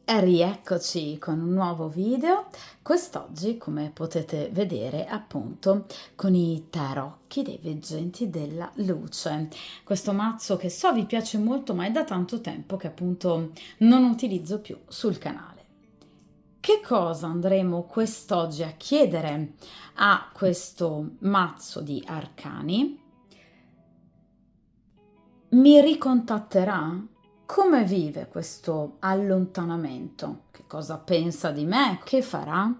Rieccoci con un nuovo video, quest'oggi come potete vedere appunto con i tarocchi dei veggenti della luce. Questo mazzo che so vi piace molto ma è da tanto tempo che appunto non utilizzo più sul canale. Che cosa andremo quest'oggi a chiedere a questo mazzo di arcani? Mi ricontatterà? Come vive questo allontanamento? Che cosa pensa di me? Che farà?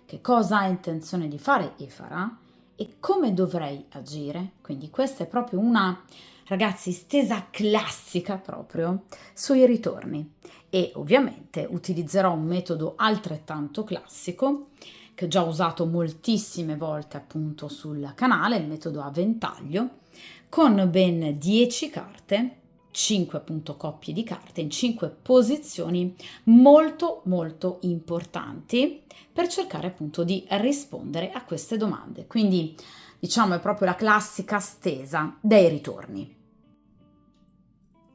Che cosa ha intenzione di fare e farà? E come dovrei agire? Quindi questa è proprio una, ragazzi, stesa classica proprio sui ritorni. E ovviamente utilizzerò un metodo altrettanto classico che ho già usato moltissime volte appunto sul canale, il metodo a ventaglio, con ben 10 carte, 5 appunto coppie di carte in 5 posizioni molto importanti per cercare appunto di rispondere a queste domande. Quindi diciamo è proprio la classica stesa dei ritorni.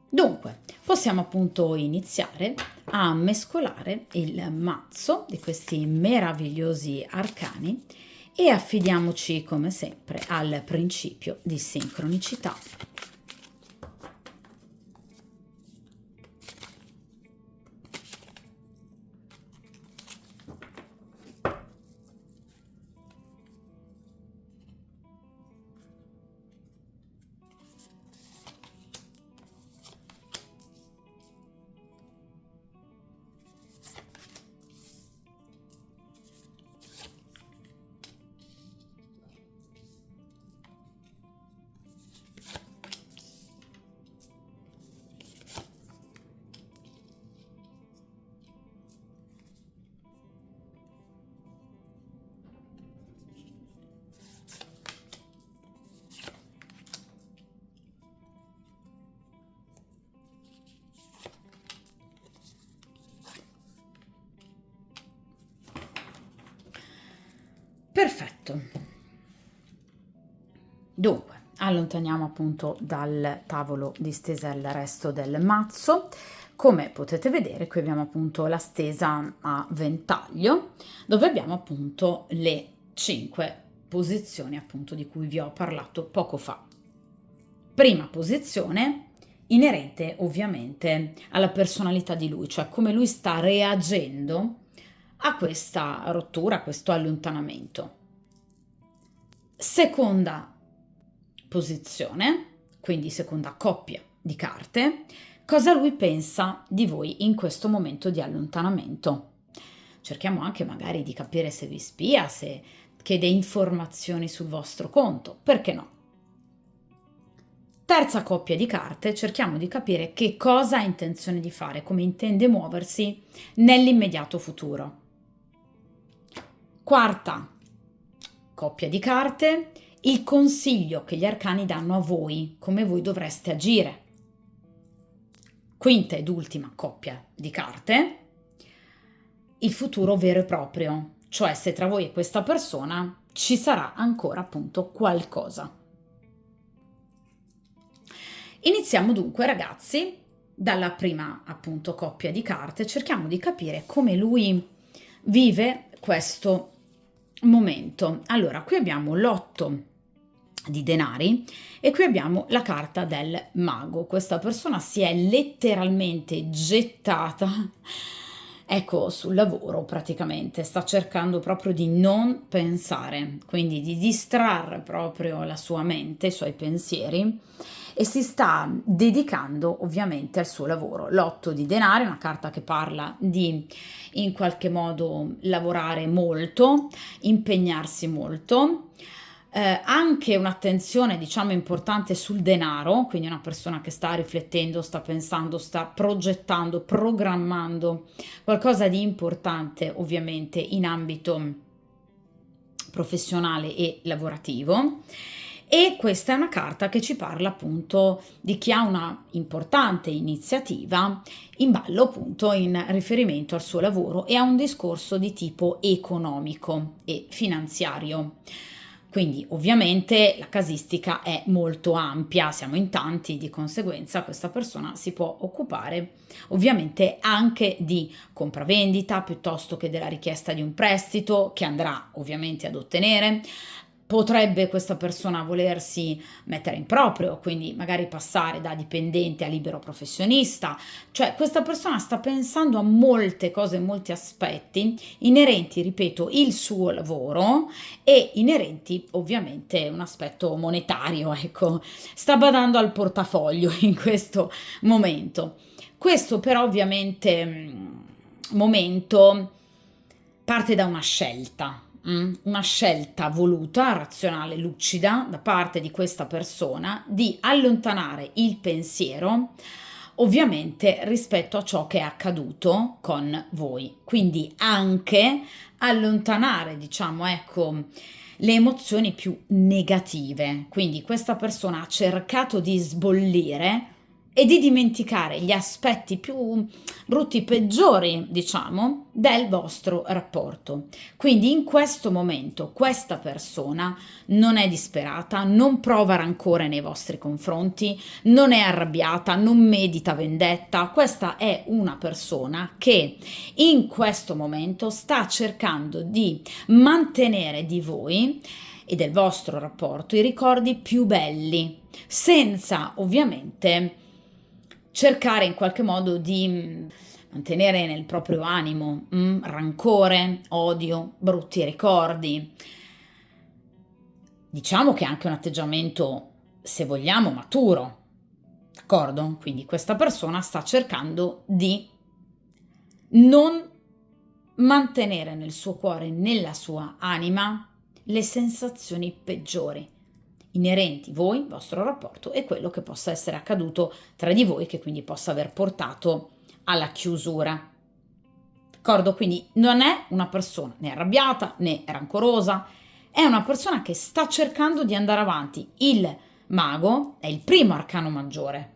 Dunque, possiamo appunto iniziare a mescolare il mazzo di questi meravigliosi arcani e affidiamoci come sempre al principio di sincronicità. Perfetto. Dunque, allontaniamo appunto dal tavolo di stesa il resto del mazzo. Come potete vedere, qui abbiamo appunto la stesa a ventaglio, dove abbiamo appunto le 5 posizioni appunto di cui vi ho parlato poco fa. Prima posizione inerente ovviamente alla personalità di lui, cioè come lui sta reagendo a questa rottura, a questo allontanamento. Seconda posizione, quindi seconda coppia di carte, cosa lui pensa di voi in questo momento di allontanamento. Cerchiamo anche magari di capire se vi spia, se chiede informazioni sul vostro conto, perché no? Terza coppia di carte, cerchiamo di capire che cosa ha intenzione di fare, come intende muoversi nell'immediato futuro. Quarta coppia di carte, il consiglio che gli arcani danno a voi, come voi dovreste agire. Quinta ed ultima coppia di carte, il futuro vero e proprio, cioè se tra voi e questa persona ci sarà ancora appunto qualcosa. Iniziamo dunque, ragazzi, dalla prima appunto coppia di carte, cerchiamo di capire come lui vive questo momento. Allora, qui abbiamo l'8 di denari e qui abbiamo la carta del mago. Questa persona si è letteralmente gettata, ecco, sul lavoro praticamente, sta cercando proprio di non pensare, quindi di distrarre proprio la sua mente, i suoi pensieri e si sta dedicando ovviamente al suo lavoro. L'8 di denari è una carta che parla di in qualche modo lavorare molto, impegnarsi molto, anche un'attenzione diciamo importante sul denaro, quindi una persona che sta riflettendo, sta pensando, sta progettando, programmando qualcosa di importante ovviamente in ambito professionale e lavorativo. E questa è una carta che ci parla appunto di chi ha una importante iniziativa in ballo appunto in riferimento al suo lavoro e a un discorso di tipo economico e finanziario. Quindi ovviamente la casistica è molto ampia, siamo in tanti, di conseguenza questa persona si può occupare ovviamente anche di compravendita piuttosto che della richiesta di un prestito che andrà ovviamente ad ottenere. Potrebbe questa persona volersi mettere in proprio, quindi magari passare da dipendente a libero professionista, cioè questa persona sta pensando a molte cose, molti aspetti inerenti, ripeto, il suo lavoro e inerenti ovviamente un aspetto monetario, ecco, sta badando al portafoglio in questo momento. Questo però ovviamente momento parte da una scelta voluta, razionale, lucida da parte di questa persona di allontanare il pensiero ovviamente rispetto a ciò che è accaduto con voi. Quindi anche allontanare, diciamo, ecco, le emozioni più negative. Quindi questa persona ha cercato di sbollire e di dimenticare gli aspetti più brutti, peggiori, diciamo, del vostro rapporto. Quindi in questo momento questa persona non è disperata, non prova rancore nei vostri confronti, non è arrabbiata, non medita vendetta. Questa è una persona che in questo momento sta cercando di mantenere di voi e del vostro rapporto i ricordi più belli, senza ovviamente cercare in qualche modo di mantenere nel proprio animo rancore, odio, brutti ricordi. Diciamo che è anche un atteggiamento, se vogliamo, maturo, d'accordo? Quindi questa persona sta cercando di non mantenere nel suo cuore, nella sua anima, le sensazioni peggiori inerenti voi, vostro rapporto e quello che possa essere accaduto tra di voi, che quindi possa aver portato alla chiusura. D'accordo? Quindi non è una persona né arrabbiata né rancorosa, è una persona che sta cercando di andare avanti. Il mago è il primo arcano maggiore,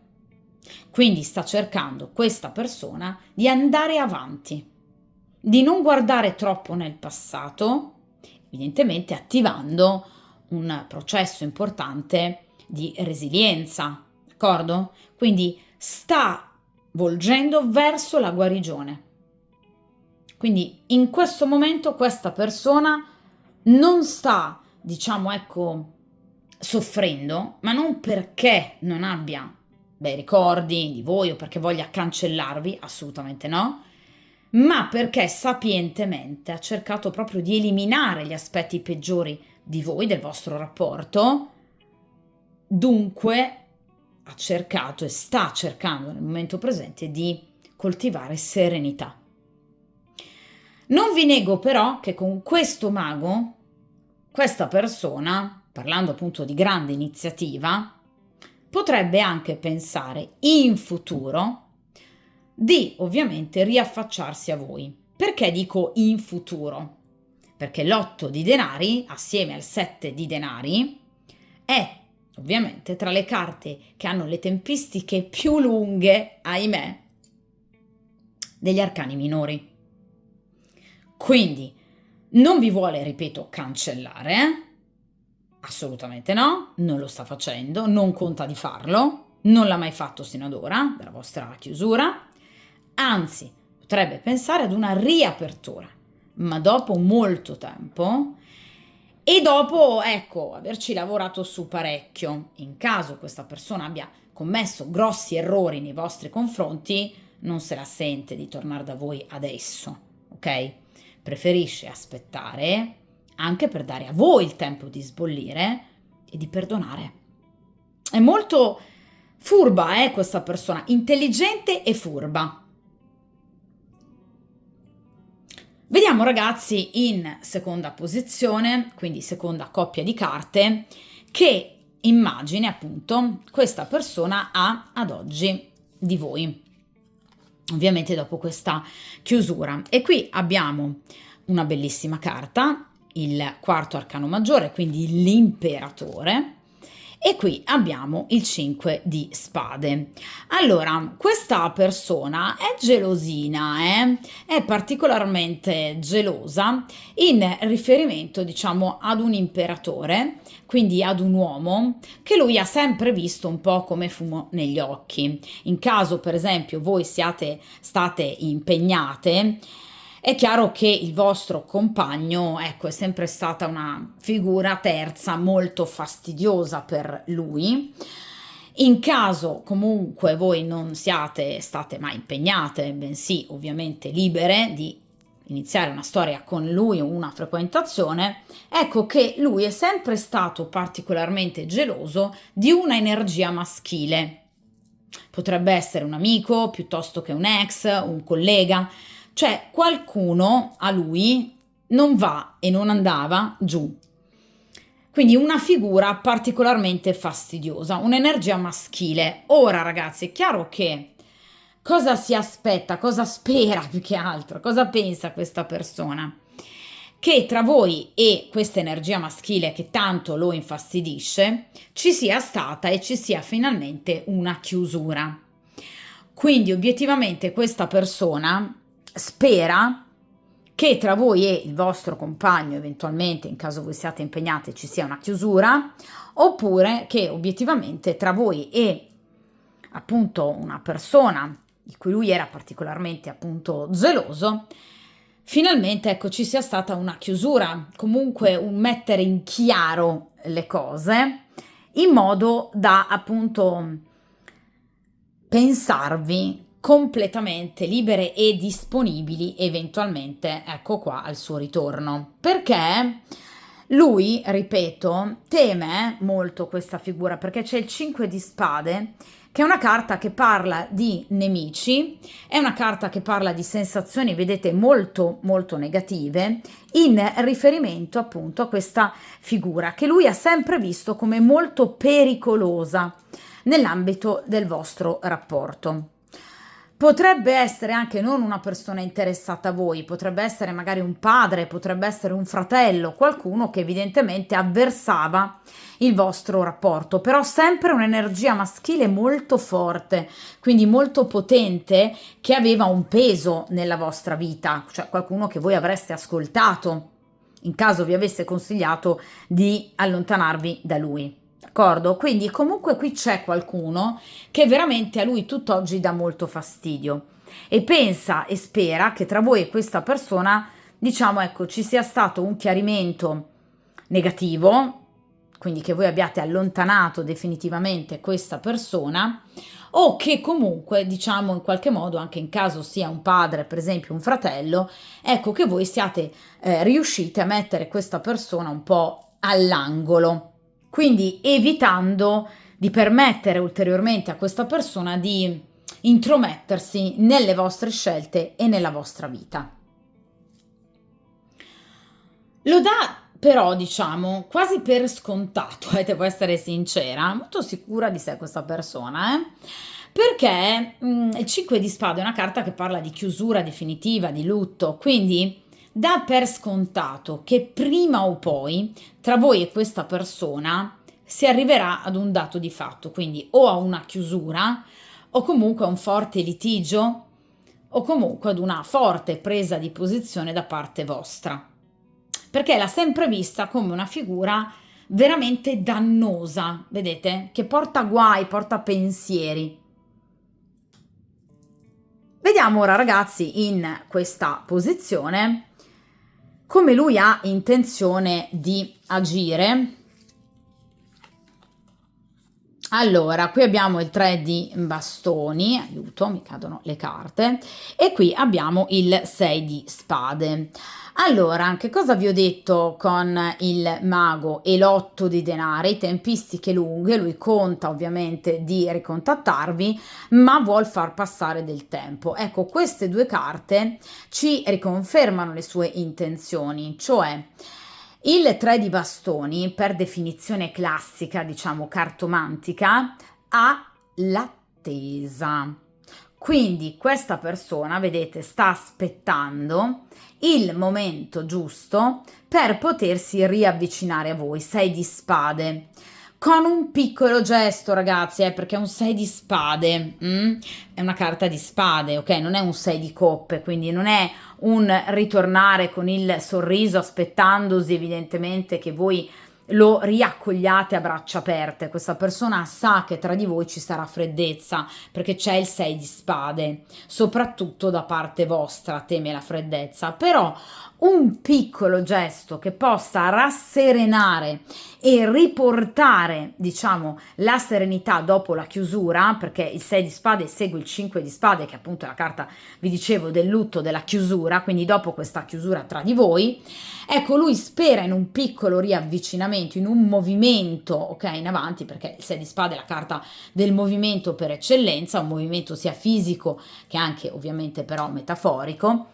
quindi sta cercando questa persona di andare avanti, di non guardare troppo nel passato, evidentemente attivando un processo importante di resilienza, d'accordo? Quindi sta volgendo verso la guarigione. Quindi in questo momento questa persona non sta, diciamo, ecco, soffrendo, ma non perché non abbia bei ricordi di voi o perché voglia cancellarvi, assolutamente no, ma perché sapientemente ha cercato proprio di eliminare gli aspetti peggiori di voi, del vostro rapporto, dunque ha cercato e sta cercando nel momento presente di coltivare serenità. Non vi nego però che con questo mago, questa persona, parlando appunto di grande iniziativa, potrebbe anche pensare in futuro di ovviamente riaffacciarsi a voi. Perché dico in futuro? Perché l'8 di denari, assieme al 7 di denari, è ovviamente tra le carte che hanno le tempistiche più lunghe, ahimè, degli arcani minori. Quindi non vi vuole, ripeto, cancellare, assolutamente no, non lo sta facendo, non conta di farlo, non l'ha mai fatto sino ad ora, dalla vostra chiusura, anzi potrebbe pensare ad una riapertura, ma dopo molto tempo e dopo, ecco, averci lavorato su parecchio. In caso questa persona abbia commesso grossi errori nei vostri confronti, non se la sente di tornare da voi adesso, ok? Preferisce aspettare anche per dare a voi il tempo di sbollire e di perdonare. È molto furba, questa persona, intelligente e furba. Vediamo ragazzi in seconda posizione, quindi seconda coppia di carte, che immagine appunto questa persona ha ad oggi di voi, ovviamente dopo questa chiusura. E qui abbiamo una bellissima carta, il quarto arcano maggiore, quindi l'imperatore, E qui abbiamo il 5 di spade. Allora, questa persona è gelosina, è particolarmente gelosa in riferimento, diciamo, ad un imperatore, quindi ad un uomo che lui ha sempre visto un po' come fumo negli occhi. In caso, per esempio, voi state impegnate, è chiaro che il vostro compagno, ecco, è sempre stata una figura terza molto fastidiosa per lui. In caso comunque voi non siate state mai impegnate, bensì ovviamente libere di iniziare una storia con lui o una frequentazione, ecco che lui è sempre stato particolarmente geloso di una energia maschile. Potrebbe essere un amico piuttosto che un ex, un collega, cioè qualcuno a lui non va e non andava giù. Quindi una figura particolarmente fastidiosa, un'energia maschile. Ora ragazzi, è chiaro che cosa si aspetta, cosa spera più che altro, cosa pensa questa persona? Che tra voi e questa energia maschile che tanto lo infastidisce ci sia stata e ci sia finalmente una chiusura. Quindi obiettivamente questa persona spera che tra voi e il vostro compagno, eventualmente in caso voi siate impegnati, ci sia una chiusura, oppure che obiettivamente tra voi e appunto una persona di cui lui era particolarmente appunto geloso, finalmente ecco ci sia stata una chiusura, comunque un mettere in chiaro le cose in modo da appunto pensarvi completamente libere e disponibili eventualmente, ecco qua, al suo ritorno. Perché lui, ripeto, teme molto questa figura perché c'è il 5 di spade che è una carta che parla di nemici, è una carta che parla di sensazioni, vedete, molto molto negative in riferimento appunto a questa figura che lui ha sempre visto come molto pericolosa nell'ambito del vostro rapporto. Potrebbe essere anche non una persona interessata a voi, potrebbe essere magari un padre, potrebbe essere un fratello, qualcuno che evidentemente avversava il vostro rapporto, però sempre un'energia maschile molto forte, quindi molto potente, che aveva un peso nella vostra vita, cioè qualcuno che voi avreste ascoltato in caso vi avesse consigliato di allontanarvi da lui. D'accordo? Quindi comunque qui c'è qualcuno che veramente a lui tutt'oggi dà molto fastidio e pensa e spera che tra voi e questa persona, diciamo, ecco, ci sia stato un chiarimento negativo, quindi che voi abbiate allontanato definitivamente questa persona o che comunque, diciamo, in qualche modo, anche in caso sia un padre, per esempio un fratello, ecco che voi siate riusciti a mettere questa persona un po' all'angolo, quindi evitando di permettere ulteriormente a questa persona di intromettersi nelle vostre scelte e nella vostra vita. Lo dà però, diciamo, quasi per scontato, devo essere sincera, molto sicura di sé questa persona, perché il 5 di spade è una carta che parla di chiusura definitiva, di lutto, quindi dà per scontato che prima o poi tra voi e questa persona si arriverà ad un dato di fatto, quindi o a una chiusura o comunque a un forte litigio o comunque ad una forte presa di posizione da parte vostra, perché l'ha sempre vista come una figura veramente dannosa, vedete? Che porta guai, porta pensieri. Vediamo ora, ragazzi, in questa posizione come lui ha intenzione di agire. Allora, qui abbiamo il 3 di bastoni, aiuto, mi cadono le carte, e qui abbiamo il 6 di spade. Allora, che cosa vi ho detto con il mago e l'8 di denari? Tempistiche lunghe, lui conta ovviamente di ricontattarvi, ma vuol far passare del tempo. Ecco, queste due carte ci riconfermano le sue intenzioni, cioè il 3 di bastoni, per definizione classica, diciamo cartomantica, ha l'attesa. Quindi questa persona, vedete, sta aspettando il momento giusto per potersi riavvicinare a voi. 6 di spade. con un piccolo gesto, ragazzi, perché è un 6 di spade, è una carta di spade, ok? Non è un 6 di coppe, quindi non è un ritornare con il sorriso aspettandosi evidentemente che voi lo riaccogliate a braccia aperte. Questa persona sa che tra di voi ci sarà freddezza perché c'è il 6 di spade, soprattutto da parte vostra teme la freddezza, però un piccolo gesto che possa rasserenare e riportare, diciamo, la serenità dopo la chiusura, perché il 6 di spade segue il 5 di spade, che appunto è la carta, vi dicevo, del lutto, della chiusura, quindi dopo questa chiusura tra di voi, ecco, lui spera in un piccolo riavvicinamento, in un movimento, ok, in avanti, perché il 6 di spade è la carta del movimento per eccellenza, un movimento sia fisico che anche ovviamente però metaforico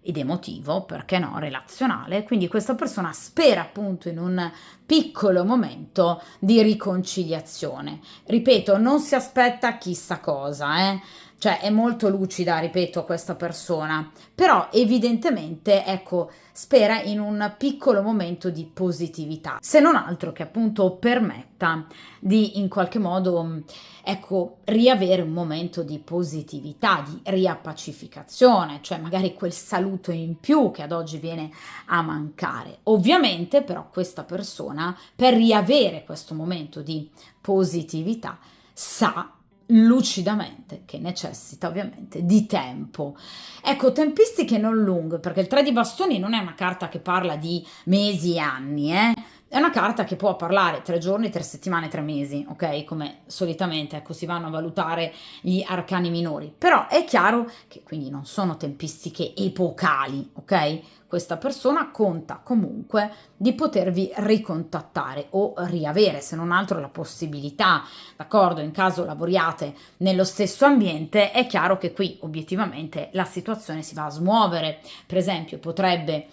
ed emotivo, perché no, relazionale. Quindi questa persona spera appunto in un piccolo momento di riconciliazione. Ripeto, non si aspetta chissà cosa, cioè è molto lucida, ripeto, questa persona, però evidentemente, ecco, spera in un piccolo momento di positività, se non altro che appunto permetta di in qualche modo, ecco, riavere un momento di positività, di riappacificazione, cioè magari quel saluto in più che ad oggi viene a mancare. Ovviamente però questa persona, per riavere questo momento di positività, sa lucidamente che necessita ovviamente di tempo. Ecco, tempistiche non lunghe, perché il 3 di bastoni non è una carta che parla di mesi e anni, è una carta che può parlare 3 giorni, 3 settimane, 3 mesi, ok? Come solitamente, ecco, si vanno a valutare gli arcani minori. Però è chiaro che quindi non sono tempistiche epocali, ok? Questa persona conta comunque di potervi ricontattare o riavere, se non altro, la possibilità, d'accordo? In caso lavoriate nello stesso ambiente, è chiaro che qui obiettivamente la situazione si va a smuovere. Per esempio, potrebbe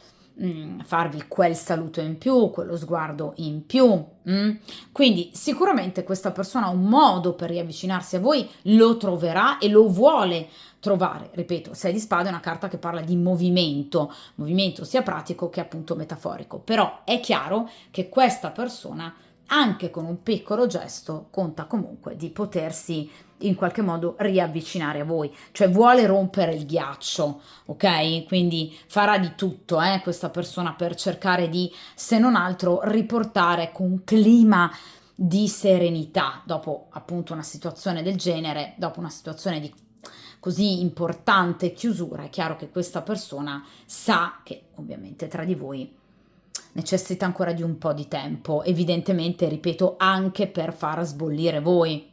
farvi quel saluto in più, quello sguardo in più. Quindi sicuramente questa persona ha un modo per riavvicinarsi a voi, lo troverà e lo vuole trovare. Ripeto, 6 di spade è una carta che parla di movimento sia pratico che appunto metaforico, però è chiaro che questa persona anche con un piccolo gesto conta comunque di potersi in qualche modo riavvicinare a voi, cioè vuole rompere il ghiaccio, ok? Quindi farà di tutto, questa persona per cercare di, se non altro, riportare con un clima di serenità dopo appunto una situazione del genere, dopo una situazione di così importante chiusura. È chiaro che questa persona sa che ovviamente tra di voi necessita ancora di un po' di tempo, evidentemente, ripeto, anche per far sbollire voi.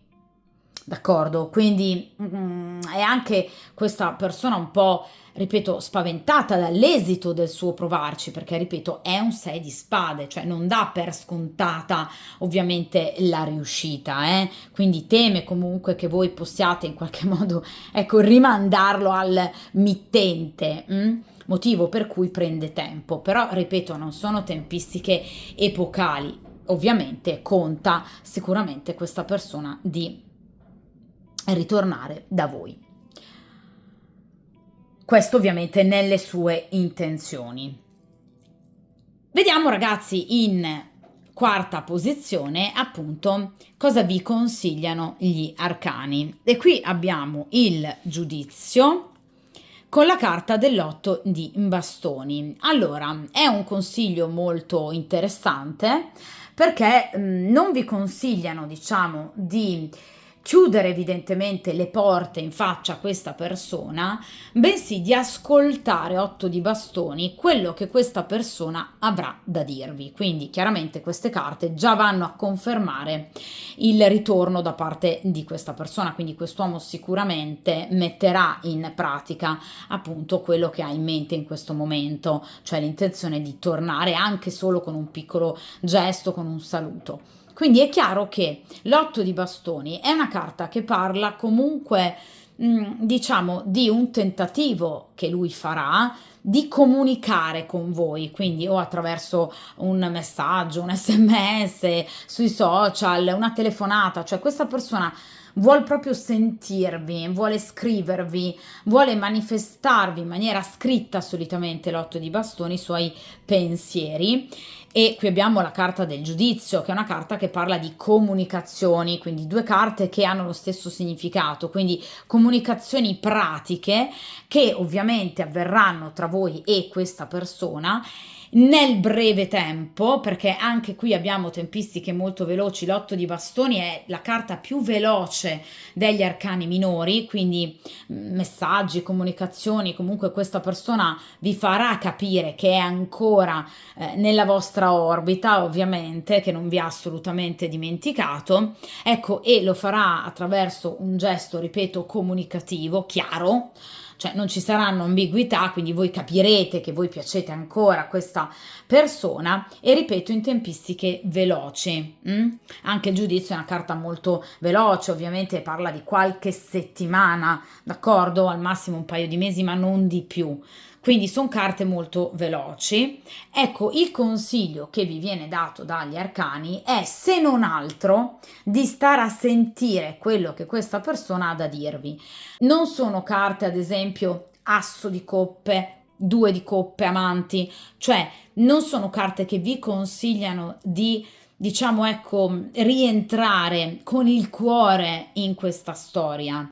D'accordo? Quindi è anche questa persona un po', ripeto, spaventata dall'esito del suo provarci, perché, ripeto, è un 6 di spade, cioè non dà per scontata ovviamente la riuscita, quindi teme comunque che voi possiate in qualche modo, ecco, rimandarlo al mittente. Motivo per cui prende tempo, però ripeto, non sono tempistiche epocali. Ovviamente conta sicuramente questa persona di ritornare da voi. Questo ovviamente nelle sue intenzioni. Vediamo, ragazzi, in quarta posizione appunto cosa vi consigliano gli arcani, e qui abbiamo il giudizio con la carta dell'8 di bastoni. Allora, è un consiglio molto interessante perché non vi consigliano, diciamo, di chiudere evidentemente le porte in faccia a questa persona, bensì di ascoltare 8 di bastoni quello che questa persona avrà da dirvi. Quindi chiaramente queste carte già vanno a confermare il ritorno da parte di questa persona, quindi quest'uomo sicuramente metterà in pratica appunto quello che ha in mente in questo momento, cioè l'intenzione di tornare anche solo con un piccolo gesto, con un saluto. Quindi è chiaro che l'8 di bastoni è una carta che parla comunque, diciamo, di un tentativo che lui farà di comunicare con voi, quindi o attraverso un messaggio, un SMS, sui social, una telefonata, cioè questa persona vuol proprio sentirvi, vuole scrivervi, vuole manifestarvi in maniera scritta solitamente l'otto di bastoni i suoi pensieri. E qui abbiamo la carta del giudizio, che è una carta che parla di comunicazioni, quindi due carte che hanno lo stesso significato, quindi comunicazioni pratiche che ovviamente avverranno tra voi e questa persona nel breve tempo, perché anche qui abbiamo tempistiche molto veloci. L'otto di bastoni è la carta più veloce degli arcani minori, quindi messaggi, comunicazioni, comunque questa persona vi farà capire che è ancora nella vostra orbita, ovviamente, che non vi ha assolutamente dimenticato, ecco, e lo farà attraverso un gesto, ripeto, comunicativo, chiaro, cioè non ci saranno ambiguità, quindi voi capirete che voi piacete ancora a questa persona e ripeto in tempistiche veloci. Anche il giudizio è una carta molto veloce, ovviamente parla di qualche settimana, d'accordo? Al massimo un paio di mesi, ma non di più. Quindi sono carte molto veloci. Ecco, il consiglio che vi viene dato dagli arcani è, se non altro, di stare a sentire quello che questa persona ha da dirvi. Non sono carte, ad esempio, asso di coppe, due di coppe, amanti, cioè non sono carte che vi consigliano di, diciamo, ecco, rientrare con il cuore in questa storia.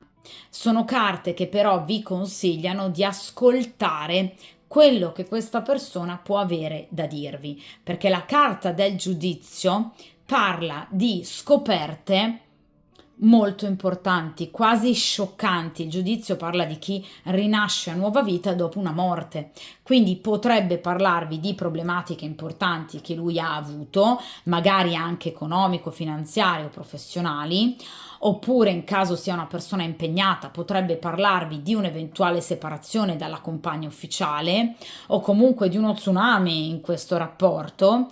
Sono carte che però vi consigliano di ascoltare quello che questa persona può avere da dirvi, perché la carta del giudizio parla di scoperte molto importanti, quasi scioccanti. Il giudizio parla di chi rinasce a nuova vita dopo una morte, quindi potrebbe parlarvi di problematiche importanti che lui ha avuto, magari anche economico, finanziario, professionali, oppure in caso sia una persona impegnata potrebbe parlarvi di un'eventuale separazione dalla compagna ufficiale o comunque di uno tsunami in questo rapporto.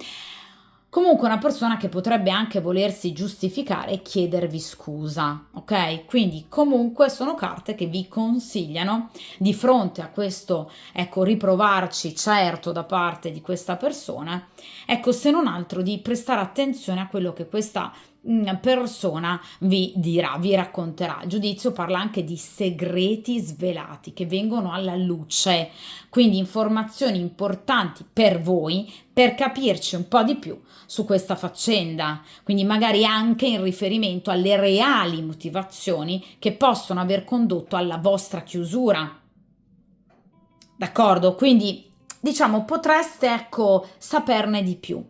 Comunque una persona che potrebbe anche volersi giustificare e chiedervi scusa, ok? Quindi comunque sono carte che vi consigliano di fronte a questo, ecco, riprovarci certo da parte di questa persona, ecco, se non altro di prestare attenzione a quello che questa persona vi dirà, vi racconterà. Il giudizio parla anche di segreti svelati che vengono alla luce, quindi informazioni importanti per voi per capirci un po' di più su questa faccenda, quindi magari anche in riferimento alle reali motivazioni che possono aver condotto alla vostra chiusura. D'accordo? Quindi diciamo potreste, ecco, saperne di più.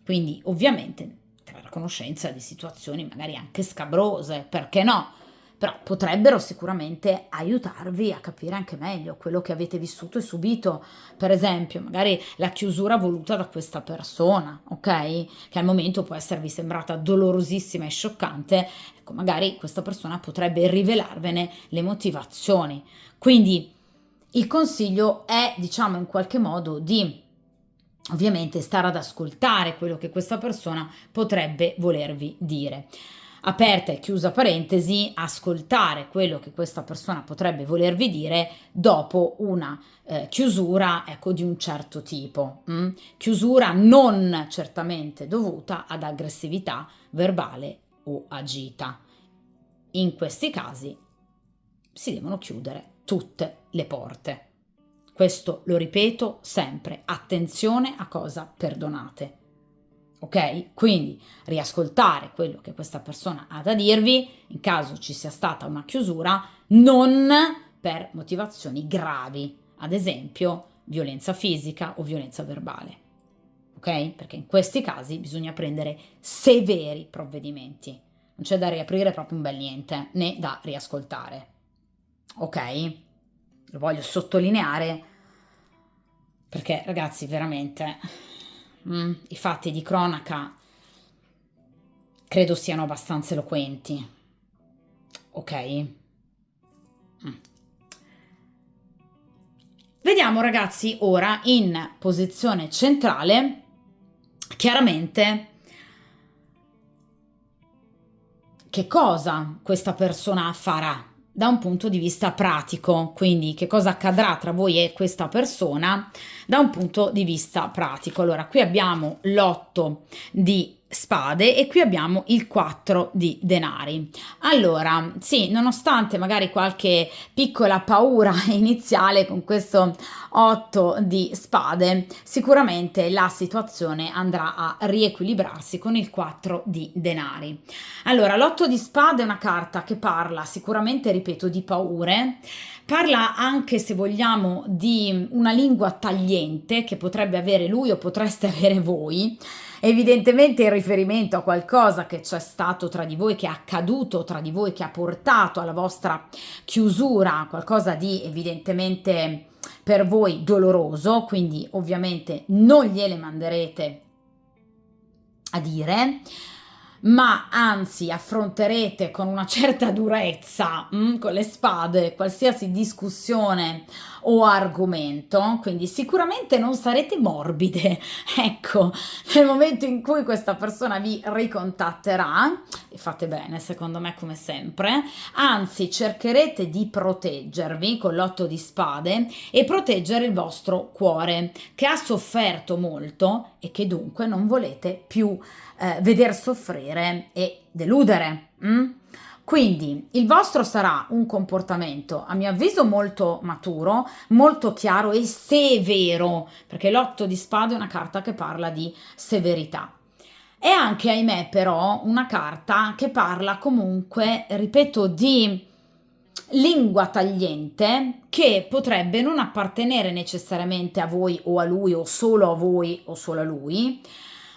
Quindi ovviamente la conoscenza di situazioni magari anche scabrose, perché no? Però potrebbero sicuramente aiutarvi a capire anche meglio quello che avete vissuto e subito, per esempio, magari la chiusura voluta da questa persona, ok? Che al momento può esservi sembrata dolorosissima e scioccante, ecco, magari questa persona potrebbe rivelarvene le motivazioni. Quindi il consiglio è, diciamo, in qualche modo di ovviamente stare ad ascoltare quello che questa persona potrebbe volervi dire. Aperta e chiusa parentesi, ascoltare quello che questa persona potrebbe volervi dire dopo una chiusura, ecco, di un certo tipo. Chiusura non certamente dovuta ad aggressività verbale o agita. In questi casi si devono chiudere tutte le porte. Questo lo ripeto sempre, attenzione a cosa perdonate. Ok? Quindi riascoltare quello che questa persona ha da dirvi in caso ci sia stata una chiusura, non per motivazioni gravi, ad esempio violenza fisica o violenza verbale. Ok? Perché in questi casi bisogna prendere severi provvedimenti. Non c'è da riaprire proprio un bel niente, né da riascoltare. Ok? Lo voglio sottolineare perché ragazzi veramente i fatti di cronaca credo siano abbastanza eloquenti, ok? Vediamo ragazzi ora in posizione centrale chiaramente che cosa questa persona farà da un punto di vista pratico, quindi che cosa accadrà tra voi e questa persona da un punto di vista pratico. Allora, qui abbiamo l'otto di spade e qui abbiamo il 4 di denari. Allora, sì, nonostante magari qualche piccola paura iniziale con questo 8 di spade, sicuramente la situazione andrà a riequilibrarsi con il 4 di denari. Allora, l'8 di spade è una carta che parla sicuramente, ripeto, di paure. Parla anche, se vogliamo, di una lingua tagliente che potrebbe avere lui o potreste avere voi, evidentemente in riferimento a qualcosa che c'è stato tra di voi, che è accaduto tra di voi, che ha portato alla vostra chiusura, qualcosa di evidentemente per voi doloroso, quindi ovviamente non gliele manderete a dire, ma anzi affronterete con una certa durezza, con le spade, qualsiasi discussione o argomento, quindi sicuramente non sarete morbide, ecco, nel momento in cui questa persona vi ricontatterà, e fate bene secondo me come sempre, anzi cercherete di proteggervi con l'8 di spade e proteggere il vostro cuore, che ha sofferto molto e che dunque non volete più veder soffrire e deludere. Quindi il vostro sarà un comportamento, a mio avviso, molto maturo, molto chiaro e severo, perché l'8 di spade è una carta che parla di severità. È anche, ahimè, però, una carta che parla comunque, ripeto, di lingua tagliente che potrebbe non appartenere necessariamente a voi o a lui o solo a voi o solo a lui,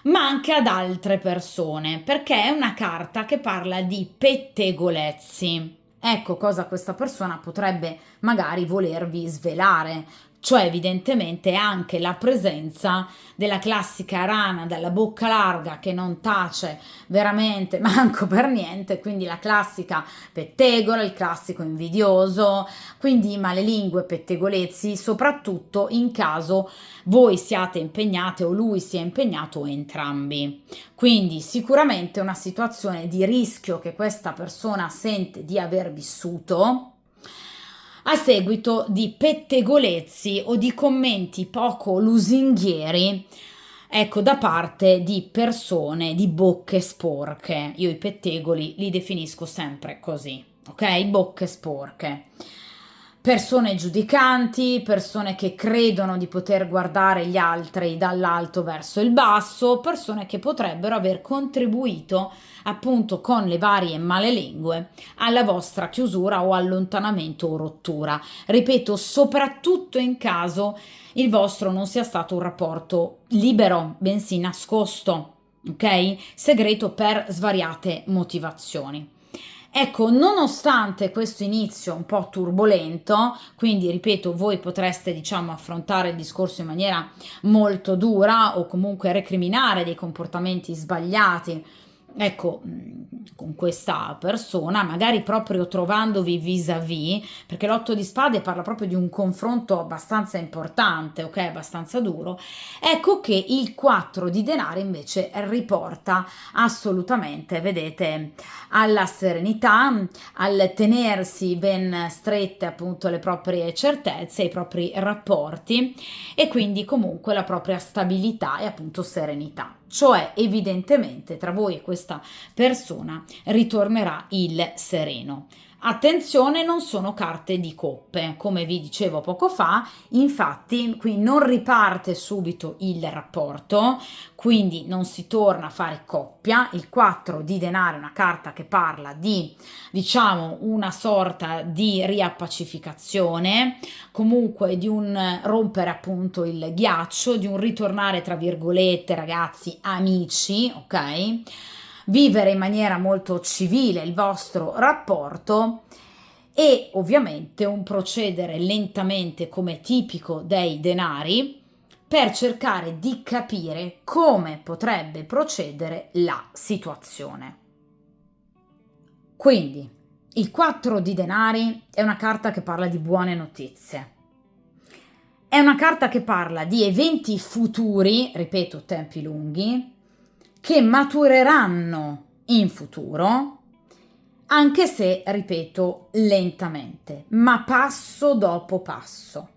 ma anche ad altre persone, perché è una carta che parla di pettegolezzi. Ecco cosa questa persona potrebbe magari volervi svelare, cioè evidentemente anche la presenza della classica rana dalla bocca larga che non tace veramente manco per niente, quindi la classica pettegola, il classico invidioso, quindi i malelingue pettegolezzi, soprattutto in caso voi siate impegnate o lui sia impegnato o entrambi. Quindi sicuramente una situazione di rischio che questa persona sente di aver vissuto a seguito di pettegolezzi o di commenti poco lusinghieri, ecco, da parte di persone di bocche sporche. Io i pettegoli li definisco sempre così, ok? Bocche sporche. Persone giudicanti, persone che credono di poter guardare gli altri dall'alto verso il basso, persone che potrebbero aver contribuito appunto con le varie malelingue alla vostra chiusura o allontanamento o rottura. Ripeto, soprattutto in caso il vostro non sia stato un rapporto libero, bensì nascosto, ok? Segreto per svariate motivazioni. Ecco, nonostante questo inizio un po' turbolento, quindi ripeto, voi potreste diciamo affrontare il discorso in maniera molto dura o comunque recriminare dei comportamenti sbagliati, ecco, con questa persona, magari proprio trovandovi vis-à-vis, perché l'8 di spade parla proprio di un confronto abbastanza importante, ok, abbastanza duro, ecco che il 4 di denari invece riporta assolutamente, vedete, alla serenità, al tenersi ben strette appunto le proprie certezze, i propri rapporti e quindi comunque la propria stabilità e appunto serenità. Cioè evidentemente tra voi e questa persona ritornerà il sereno. Attenzione, non sono carte di coppe, come vi dicevo poco fa, infatti qui non riparte subito il rapporto, quindi non si torna a fare coppia. Il 4 di denaro è una carta che parla di, diciamo, una sorta di riappacificazione, comunque di un rompere appunto il ghiaccio, di un ritornare tra virgolette, ragazzi, amici, ok? Vivere in maniera molto civile il vostro rapporto e ovviamente un procedere lentamente come tipico dei denari per cercare di capire come potrebbe procedere la situazione. Quindi il 4 di denari è una carta che parla di buone notizie. È una carta che parla di eventi futuri, ripeto, tempi lunghi, che matureranno in futuro, anche se, ripeto, lentamente, ma passo dopo passo.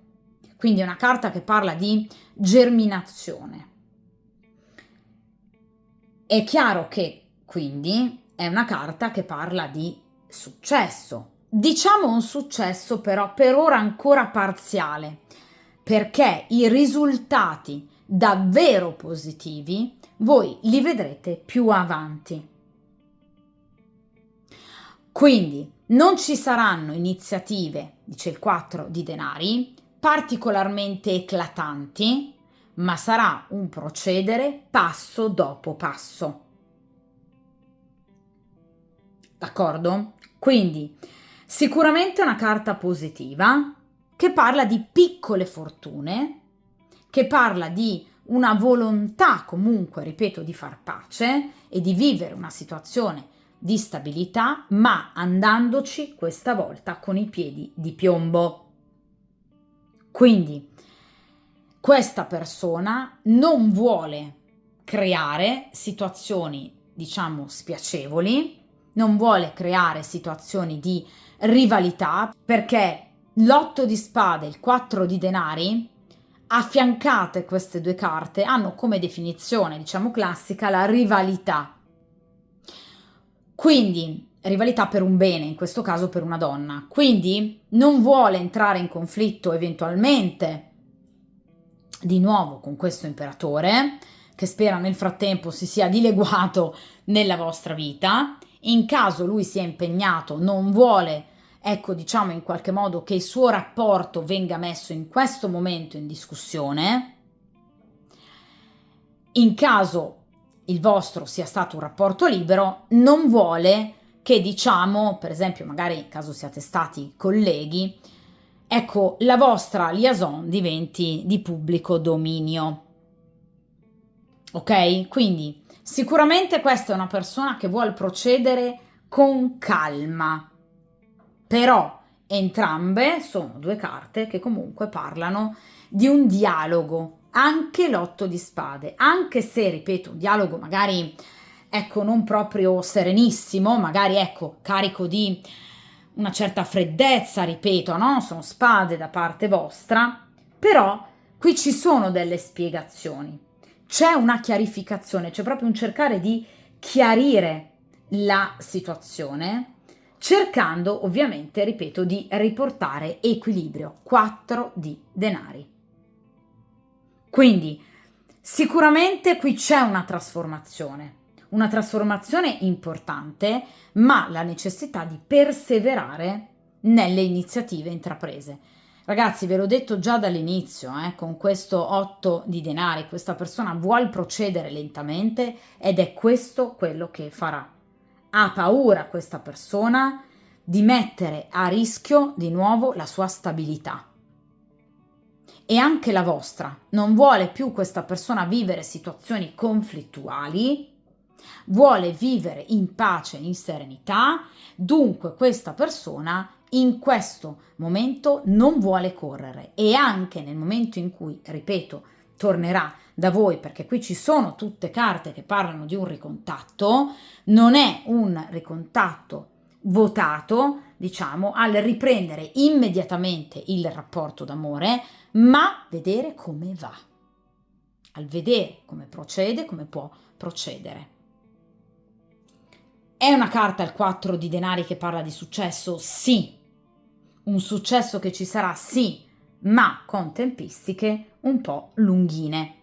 Quindi è una carta che parla di germinazione. È chiaro che quindi è una carta che parla di successo. Diciamo un successo però per ora ancora parziale, perché i risultati davvero positivi voi li vedrete più avanti. Quindi non ci saranno iniziative, dice il 4 di denari, particolarmente eclatanti, ma sarà un procedere passo dopo passo. D'accordo? Quindi sicuramente una carta positiva che parla di piccole fortune, che parla di una volontà comunque, ripeto, di far pace e di vivere una situazione di stabilità, ma andandoci questa volta con i piedi di piombo. Quindi questa persona non vuole creare situazioni, diciamo, spiacevoli, non vuole creare situazioni di rivalità, perché l'8 di spade e il 4 di denari, affiancate queste due carte, hanno come definizione, diciamo, classica la rivalità. Quindi rivalità per un bene, in questo caso per una donna. Quindi non vuole entrare in conflitto eventualmente di nuovo con questo imperatore, che spera nel frattempo si sia dileguato nella vostra vita. In caso lui sia impegnato, non vuole, ecco, diciamo in qualche modo che il suo rapporto venga messo in questo momento in discussione. In caso il vostro sia stato un rapporto libero, non vuole che, diciamo, per esempio, magari in caso siate stati colleghi, ecco, la vostra liaison diventi di pubblico dominio. Ok? Quindi sicuramente questa è una persona che vuole procedere con calma, però entrambe sono due carte che comunque parlano di un dialogo, anche l'8 di spade, anche se, ripeto, un dialogo magari, ecco, non proprio serenissimo, magari, ecco, carico di una certa freddezza, ripeto, no? Sono spade da parte vostra, però qui ci sono delle spiegazioni, c'è una chiarificazione, c'è proprio un cercare di chiarire la situazione, cercando ovviamente, ripeto, di riportare equilibrio. 4 di denari. Quindi sicuramente qui c'è una trasformazione importante, ma la necessità di perseverare nelle iniziative intraprese. Ragazzi, ve l'ho detto già dall'inizio, con questo 8 di denari, questa persona vuole procedere lentamente ed è questo quello che farà. Ha paura questa persona di mettere a rischio di nuovo la sua stabilità. E anche la vostra. Non vuole più questa persona vivere situazioni conflittuali, vuole vivere in pace, in serenità, dunque questa persona in questo momento non vuole correre e anche nel momento in cui, ripeto, tornerà da voi, perché qui ci sono tutte carte che parlano di un ricontatto, non è un ricontatto votato, diciamo, al riprendere immediatamente il rapporto d'amore, ma vedere come va, al vedere come procede, come può procedere. È una carta il 4 di denari che parla di successo? Sì. Un successo che ci sarà? Sì, ma con tempistiche un po' lunghine.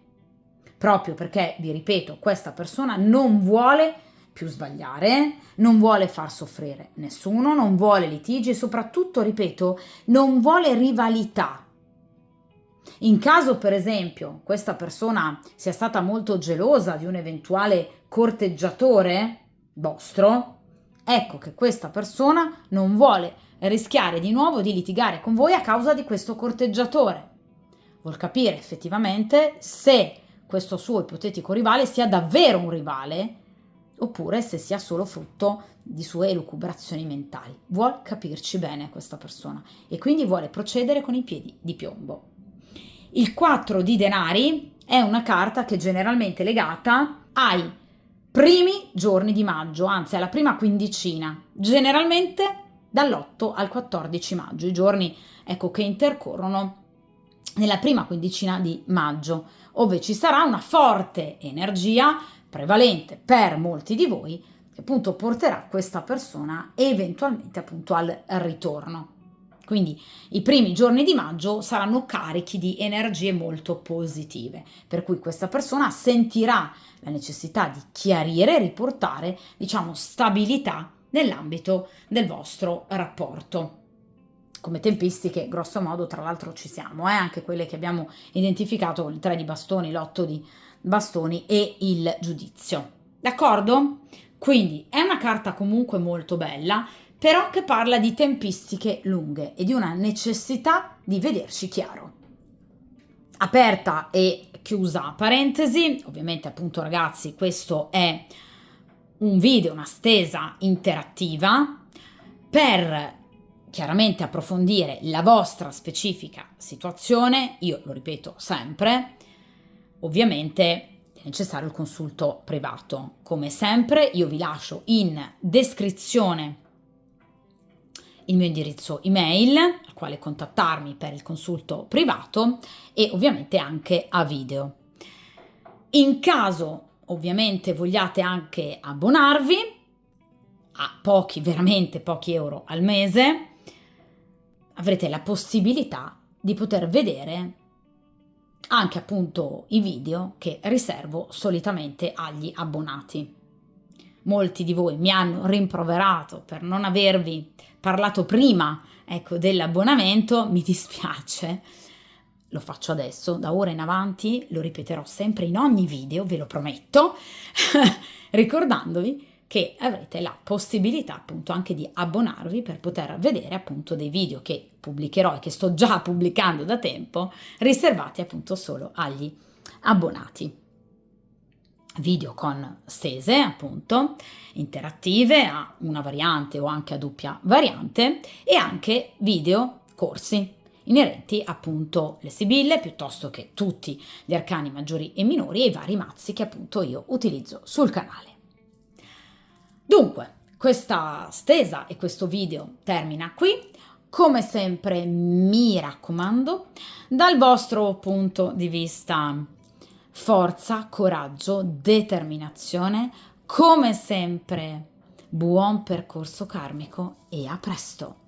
Proprio perché, vi ripeto, questa persona non vuole più sbagliare, non vuole far soffrire nessuno, non vuole litigi e soprattutto, ripeto, non vuole rivalità. In caso, per esempio, questa persona sia stata molto gelosa di un eventuale corteggiatore vostro, ecco che questa persona non vuole rischiare di nuovo di litigare con voi a causa di questo corteggiatore. Vuol capire effettivamente se questo suo ipotetico rivale sia davvero un rivale oppure se sia solo frutto di sue elucubrazioni mentali. Vuol capirci bene questa persona e quindi vuole procedere con i piedi di piombo. Il 4 di denari è una carta che è generalmente legata ai primi giorni di maggio, anzi alla prima quindicina, generalmente dall'8 al 14 maggio, i giorni, ecco, che intercorrono nella prima quindicina di maggio, dove ci sarà una forte energia prevalente per molti di voi, che appunto porterà questa persona eventualmente appunto al ritorno. Quindi i primi giorni di maggio saranno carichi di energie molto positive, per cui questa persona sentirà la necessità di chiarire e riportare, diciamo, stabilità nell'ambito del vostro rapporto. Come tempistiche, grosso modo, tra l'altro ci siamo, anche quelle che abbiamo identificato con il 3 di bastoni, l'8 di bastoni e il giudizio. D'accordo? Quindi è una carta comunque molto bella, però che parla di tempistiche lunghe e di una necessità di vederci chiaro. Aperta e chiusa parentesi, ovviamente appunto ragazzi questo è un video, una stesa interattiva per chiaramente approfondire la vostra specifica situazione. Io lo ripeto sempre, ovviamente è necessario il consulto privato. Come sempre io vi lascio in descrizione il mio indirizzo email al quale contattarmi per il consulto privato e ovviamente anche a video. In caso ovviamente vogliate anche abbonarvi a pochi, veramente pochi euro al mese, avrete la possibilità di poter vedere anche appunto i video che riservo solitamente agli abbonati. Molti di voi mi hanno rimproverato per non avervi parlato prima, ecco, dell'abbonamento, mi dispiace, lo faccio adesso, da ora in avanti lo ripeterò sempre in ogni video, ve lo prometto, ricordandovi che avrete la possibilità appunto anche di abbonarvi per poter vedere appunto dei video che pubblicherò e che sto già pubblicando da tempo, riservati appunto solo agli abbonati. Video con stese appunto interattive a una variante o anche a doppia variante e anche video corsi inerenti appunto le sibille piuttosto che tutti gli arcani maggiori e minori e i vari mazzi che appunto io utilizzo sul canale. Dunque, questa stesa e questo video termina qui. Come sempre mi raccomando, dal vostro punto di vista forza, coraggio, determinazione, come sempre buon percorso karmico e a presto!